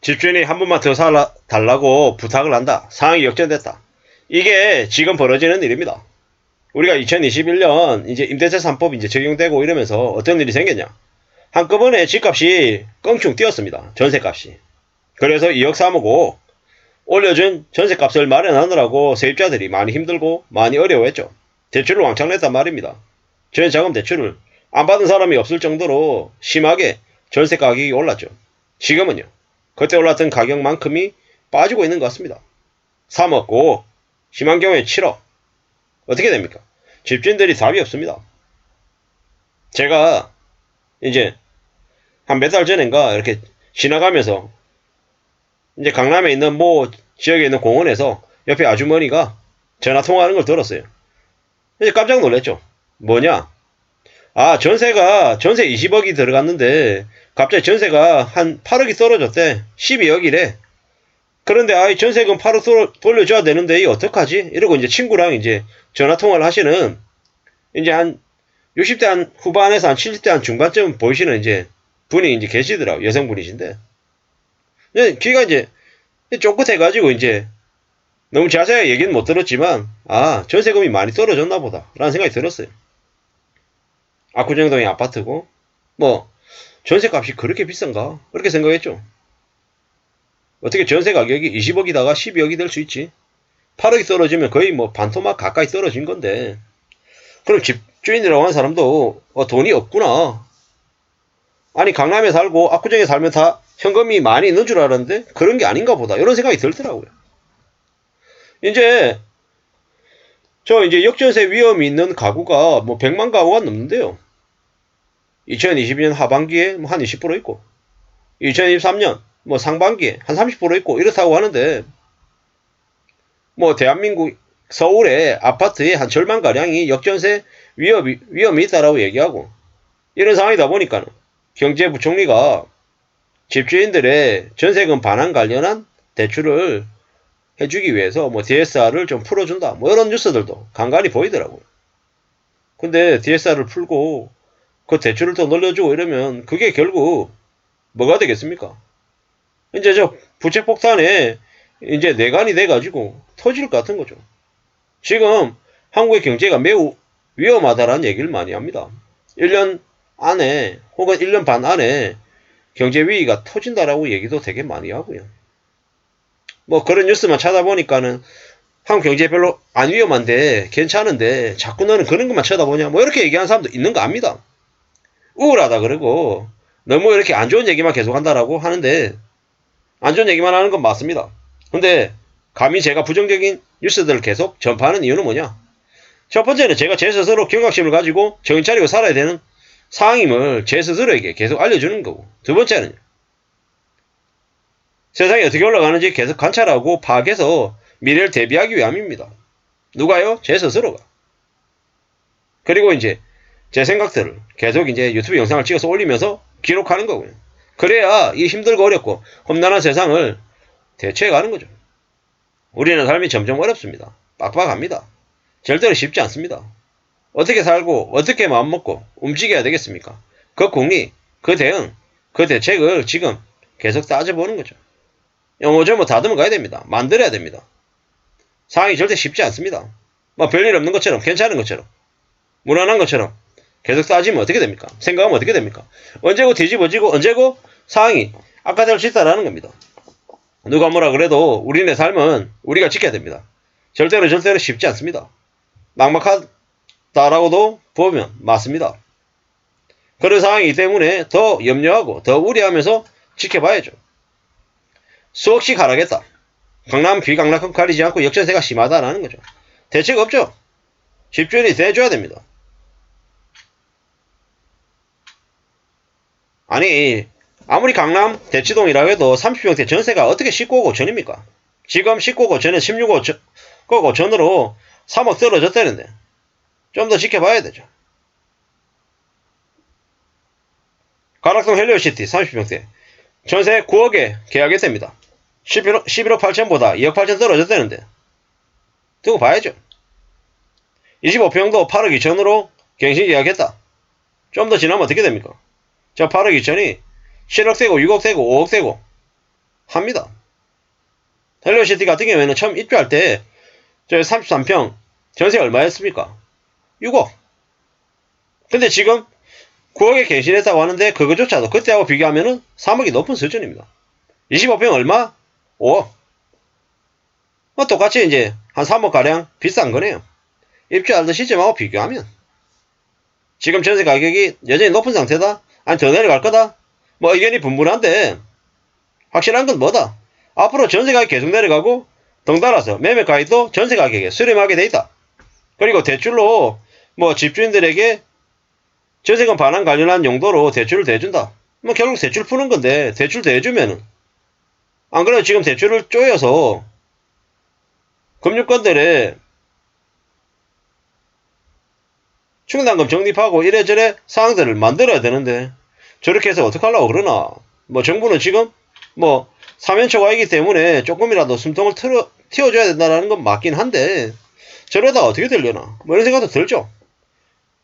집주인이 한 번만 더 달라고 부탁을 한다. 상황이 역전됐다. 이게 지금 벌어지는 일입니다. 우리가 2021년 이제 임대차 3법 이제 적용되고 이러면서 어떤 일이 생겼냐. 한꺼번에 집값이 껑충 뛰었습니다. 전세값이. 그래서 2억 3억 5억 올려준 전세값을 마련하느라고 세입자들이 많이 힘들고 많이 어려워했죠. 대출을 왕창 냈단 말입니다. 전세자금 대출을 안 받은 사람이 없을 정도로 심하게 전세 가격이 올랐죠. 지금은요. 그때 올랐던 가격만큼이 빠지고 있는 것 같습니다. 3억, 5억, 심한 경우에 7억. 어떻게 됩니까? 집주인들이 답이 없습니다. 제가 이제 한 몇 달 전인가 이렇게 지나가면서 이제 강남에 있는 뭐 지역에 있는 공원에서 옆에 아주머니가 전화 통화하는 걸 들었어요. 이제 깜짝 놀랐죠. 뭐냐? 아, 전세 20억이 들어갔는데 갑자기 전세가 한 8억이 떨어졌대. 12억이래. 그런데 아이 전세금 8억 돌려줘야 되는데 이 어떡하지? 이러고 이제 친구랑 이제 전화 통화를 하시는 이제 한 60대 한 후반에서 한 70대 한 중반쯤 보이시는 이제 분이 이제 계시더라고. 여성분이신데. 귀가 이제 쫑긋해가지고 이제 너무 자세하게 얘기는 못 들었지만 아, 전세금이 많이 떨어졌나 보다 라는 생각이 들었어요. 압구정동의 아파트고 뭐 전세값이 그렇게 비싼가? 그렇게 생각했죠. 어떻게 전세 가격이 20억이다가 12억이 될 수 있지? 8억이 떨어지면 거의 뭐 반토막 가까이 떨어진 건데 그럼 집주인이라고 하는 사람도 돈이 없구나. 아니 강남에 살고 압구정에 살면 다 현금이 많이 있는 줄 알았는데 그런 게 아닌가 보다 이런 생각이 들더라고요. 이제 저 이제 역전세 위험이 있는 가구가 뭐 100만 가구가 넘는데요. 2022년 하반기에 뭐 한 20% 있고 2023년 뭐 상반기에 한 30% 있고 이렇다고 하는데 뭐 대한민국 서울의 아파트의 한 절반가량이 역전세 위험이 있다라고 얘기하고 이런 상황이다 보니까 경제부총리가 집주인들의 전세금 반환 관련한 대출을 해주기 위해서 뭐 DSR을 좀 풀어준다 뭐 이런 뉴스들도 간간히 보이더라고요. 근데 DSR을 풀고 그 대출을 더 늘려주고 이러면 그게 결국 뭐가 되겠습니까? 이제 저 부채 폭탄에 이제 내관이 돼가지고 터질 것 같은 거죠. 지금 한국의 경제가 매우 위험하다라는 얘기를 많이 합니다. 1년 안에 혹은 1년 반 안에 경제 위기가 터진다라고 얘기도 되게 많이 하고요. 뭐 그런 뉴스만 찾아보니까는 한국 경제 별로 안 위험한데 괜찮은데 자꾸 너는 그런 것만 쳐다보냐 뭐 이렇게 얘기하는 사람도 있는 거 압니다. 우울하다 그러고 너무 이렇게 안 좋은 얘기만 계속 한다라고 하는데 안 좋은 얘기만 하는 건 맞습니다. 근데 감히 제가 부정적인 뉴스들을 계속 전파하는 이유는 뭐냐? 첫 번째는 제가 제 스스로 경각심을 가지고 정신 차리고 살아야 되는 상황임을 제 스스로에게 계속 알려주는 거고, 두 번째는 세상이 어떻게 올라가는지 계속 관찰하고 파악해서 미래를 대비하기 위함입니다. 누가요? 제 스스로가. 그리고 이제 제 생각들을 계속 이제 유튜브 영상을 찍어서 올리면서 기록하는 거고요. 그래야 이 힘들고 어렵고 험난한 세상을 대처해가는 거죠. 우리는 삶이 점점 어렵습니다. 빡빡합니다. 절대로 쉽지 않습니다. 어떻게 살고 어떻게 마음먹고 움직여야 되겠습니까? 그 궁리, 그 대응, 그 대책을 지금 계속 따져보는 거죠. 영어저뭐 다듬어 가야 됩니다. 만들어야 됩니다. 상황이 절대 쉽지 않습니다. 뭐 별일 없는 것처럼 괜찮은 것처럼 무난한 것처럼 계속 따지면 어떻게 됩니까? 생각하면 어떻게 됩니까? 언제고 뒤집어지고 언제고 상황이 악화될 수 있다라는 겁니다. 누가 뭐라 그래도 우리네 삶은 우리가 지켜야 됩니다. 절대로 쉽지 않습니다. 막막하다라고도 보면 맞습니다. 그런 상황이기 때문에 더 염려하고 더 우려하면서 지켜봐야죠. 수억씩 하락했다. 강남 귀강락한 가리지 않고 역전세가 심하다라는 거죠. 대책 없죠. 집주인이 대줘야 됩니다. 아니 아무리 강남 대치동이라고 해도 30평대 전세가 어떻게 19억 5천입니까? 지금 19억 5천에 16억 5천으로 3억 떨어졌다는데 좀 더 지켜봐야 되죠. 가락동 헬리오시티 30평대 전세 9억에 계약했답니다. 11억 8천보다 2억 8천 떨어졌다는데 두고 봐야죠. 25평도 8억 2천으로 갱신 계약했다. 좀 더 지나면 어떻게 됩니까? 저 8억 2천이 7억 되고 6억 되고 5억 되고 합니다. 헬리오시티 같은 경우에는 처음 입주할 때 저희 33평 전세 얼마였습니까? 6억. 근데 지금 9억에 갱신했다고 하는데 그거조차도 그때하고 비교하면은 3억이 높은 수준입니다. 25평 얼마? 5억. 똑같이 이제 한 3억가량 비싼 거네요. 입주할 때 시점하고 비교하면. 지금 전세 가격이 여전히 높은 상태다? 아니 더 내려갈 거다? 뭐 의견이 분분한데 확실한 건 뭐다? 앞으로 전세 가격이 계속 내려가고 덩달아서 매매 가격도 전세 가격에 수렴하게 돼 있다. 그리고 대출로 뭐 집주인들에게 전세금 반환 관련한 용도로 대출을 대준다. 뭐 결국 대출 푸는 건데 대출 대주면은 안 그래도 지금 대출을 쪼여서 금융권들의 충당금 적립하고 이래저래 사항들을 만들어야 되는데 저렇게 해서 어떡하려고 그러나. 뭐 정부는 지금 뭐 사면초가이기 때문에 조금이라도 숨통을 틔워줘야 된다는 건 맞긴 한데 저러다가 어떻게 되려나 뭐 이런 생각도 들죠.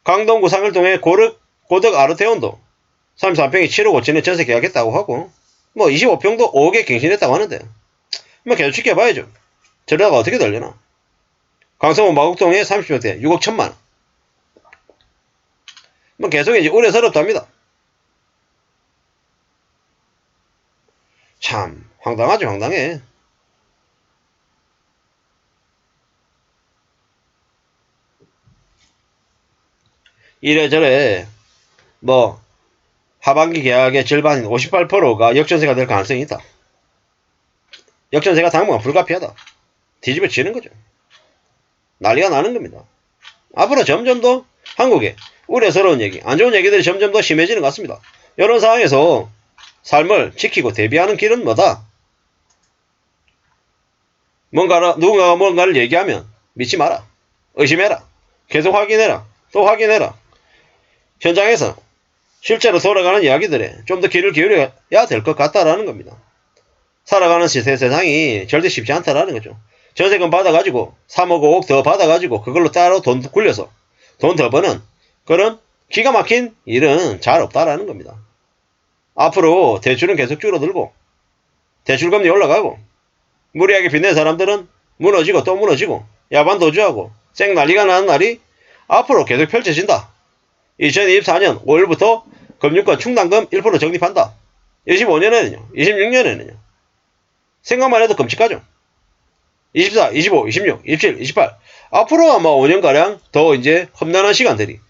강동구 상일동의 고덕 아르테온도 33평이 7억 5천에 전세 계약했다고 하고 뭐 25평도 5억에 갱신했다고 하는데 뭐 계속 지켜봐야죠. 저러다가 어떻게 되려나. 강성호 마곡동의 30평대 6억 1천만원. 뭐 계속 이제 우려스럽답니다. 참 황당하죠. 황당해. 이래저래 뭐 하반기 계약의 절반인 58%가 역전세가 될 가능성이 있다. 역전세가 당분간 불가피하다. 뒤집어지는 거죠. 난리가 나는 겁니다. 앞으로 점점 더 한국에 우려스러운 얘기, 안 좋은 얘기들이 점점 더 심해지는 것 같습니다. 이런 상황에서 삶을 지키고 대비하는 길은 뭐다? 누군가가 뭔가를 얘기하면 믿지 마라. 의심해라. 계속 확인해라. 또 확인해라. 현장에서 실제로 돌아가는 이야기들에 좀 더 귀를 기울여야 될 것 같다라는 겁니다. 살아가는 세상이 절대 쉽지 않다라는 거죠. 전세금 받아가지고 3억 5억 더 받아가지고 그걸로 따로 돈 굴려서 돈 더 버는 그런 기가 막힌 일은 잘 없다라는 겁니다. 앞으로 대출은 계속 줄어들고 대출금리 올라가고 무리하게 빚낸 사람들은 무너지고 또 무너지고 야반도주하고 쌩난리가 나는 날이 앞으로 계속 펼쳐진다. 2024년 5월부터 금융권 충당금 1% 적립한다. 25년에는요. 26년에는요. 생각만 해도 끔찍하죠. 24, 25, 26, 27, 28 앞으로 아마 5년가량 더 이제 험난한 시간들이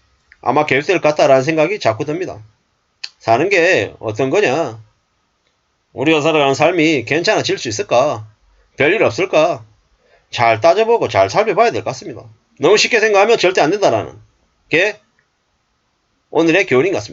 아마 계속될 것 같다라는 생각이 자꾸 듭니다. 사는 게 어떤 거냐? 우리가 살아가는 삶이 괜찮아질 수 있을까? 별일 없을까? 잘 따져보고 잘 살펴봐야 될 것 같습니다. 너무 쉽게 생각하면 절대 안 된다라는 게 오늘의 교훈인 것 같습니다.